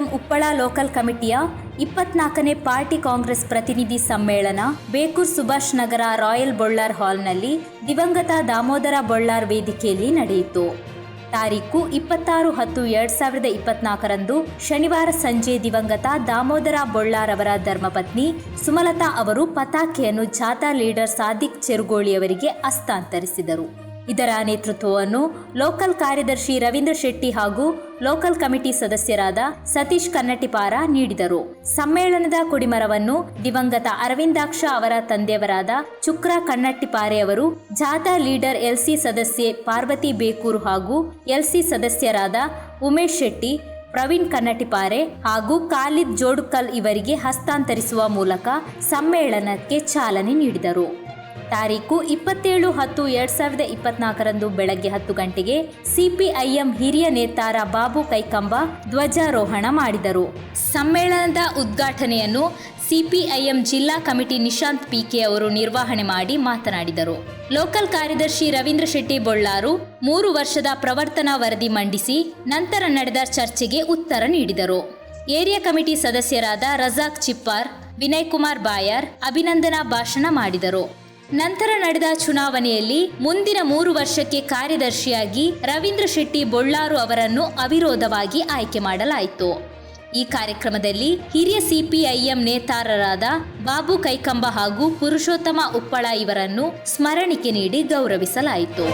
CPIM Uppala local ಕಮಿಟಿಯ 24ನೇ party congress ಪ್ರತಿನಿಧಿ ಸಮ್ಮೇಳನ ಬೇಕೂರು ಸುಭಾಷ್ ನಗರ ರಾಯಲ್ ಬೊಳ್ಳಾರ್ ಹಾಲ್ನಲ್ಲಿ ದಿವಂಗತ ದಾಮೋದರ ಬೊಳ್ಳಾರ್ ವೇದಿಕೆಯಲ್ಲಿ ನಡೆಯಿತು. ತಾರೀಕು 26/10/2024 ಶನಿವಾರ ಸಂಜೆ ದಿವಂಗತ ದಾಮೋದರ ಬೊಳ್ಳಾರ್ ಅವರ ಧರ್ಮಪತ್ನಿ ಸುಮಲತಾ ಅವರು ಪತಾಕೆಯನ್ನು ಜಾಥಾ ಲೀಡರ್ ಸಾದಿಕ್ ಚೆರುಗೋಳಿ ಅವರಿಗೆ ಹಸ್ತಾಂತರಿಸಿದರು. ಇದರ ನೇತೃತ್ವವನ್ನು ಲೋಕಲ್ ಕಾರ್ಯದರ್ಶಿ ರವೀಂದ್ರ ಶೆಟ್ಟಿ ಹಾಗೂ ಲೋಕಲ್ ಕಮಿಟಿ ಸದಸ್ಯರಾದ ಸತೀಶ್ ಕನ್ನಟಿಪಾರ ನೀಡಿದರು. ಸಮ್ಮೇಳನದ ಕೊಡಿಮರವನ್ನು ದಿವಂಗತ ಅರವಿಂದಾಕ್ಷ ಅವರ ತಂದೆಯವರಾದ ಚುಕ್ರ ಕನ್ನಟ್ಟಿಪಾರೆ ಅವರು, ಜಾಥಾ ಲೀಡರ್ ಎಲ್ಸಿ ಸದಸ್ಯೆ ಪಾರ್ವತಿ ಬೇಕೂರು ಹಾಗೂ ಎಲ್ಸಿ ಸದಸ್ಯರಾದ ಉಮೇಶ್ ಶೆಟ್ಟಿ, ಪ್ರವೀಣ್ ಕನ್ನಟಿಪಾರೆ ಹಾಗೂ ಖಾಲಿದ್ ಜೋಡುಕಲ್ ಇವರಿಗೆ ಹಸ್ತಾಂತರಿಸುವ ಮೂಲಕ ಸಮ್ಮೇಳನಕ್ಕೆ ಚಾಲನೆ ನೀಡಿದರು. ತಾರೀಕು 27/10/2024 ಬೆಳಗ್ಗೆ 10 ಗಂಟೆಗೆ ಸಿಪಿಐಎಂ ಹಿರಿಯ ನೇತಾರ ಬಾಬು ಕೈಕಂಬ ಧ್ವಜಾರೋಹಣ ಮಾಡಿದರು. ಸಮ್ಮೇಳನದ ಉದ್ಘಾಟನೆಯನ್ನು ಸಿಪಿಐಎಂ ಜಿಲ್ಲಾ ಕಮಿಟಿ ನಿಶಾಂತ್ ಪಿಕೆ ಅವರು ನಿರ್ವಹಣೆ ಮಾಡಿ ಮಾತನಾಡಿದರು. ಲೋಕಲ್ ಕಾರ್ಯದರ್ಶಿ ರವೀಂದ್ರ ಶೆಟ್ಟಿ ಬೊಳ್ಳಾರು 3 ವರ್ಷದ ಪ್ರವರ್ತನಾ ವರದಿ ಮಂಡಿಸಿ ನಂತರ ನಡೆದ ಚರ್ಚೆಗೆ ಉತ್ತರ ನೀಡಿದರು. ಏರಿಯಾ ಕಮಿಟಿ ಸದಸ್ಯರಾದ ರಜಾಕ್ ಚಿಪ್ಪಾರ್, ವಿನಯ್ ಕುಮಾರ್ ಬಾಯಾರ್ ಅಭಿನಂದನಾ ಭಾಷಣ ಮಾಡಿದರು. ನಂತರ ನಡೆದ ಚುನಾವಣೆಯಲ್ಲಿ ಮುಂದಿನ 3 ವರ್ಷಕ್ಕೆ ಕಾರ್ಯದರ್ಶಿಯಾಗಿ ರವೀಂದ್ರ ಶೆಟ್ಟಿ ಬೊಳ್ಳಾರು ಅವರನ್ನು ಅವಿರೋಧವಾಗಿ ಆಯ್ಕೆ ಮಾಡಲಾಯಿತು. ಈ ಕಾರ್ಯಕ್ರಮದಲ್ಲಿ ಹಿರಿಯ ಸಿಪಿಐಎಂ ನೇತಾರರಾದ ಬಾಬು ಕೈಕಂಬ ಹಾಗೂ ಪುರುಷೋತ್ತಮ ಉಪ್ಪಳ ಇವರನ್ನು ಸ್ಮರಣಿಕೆ ನೀಡಿ ಗೌರವಿಸಲಾಯಿತು.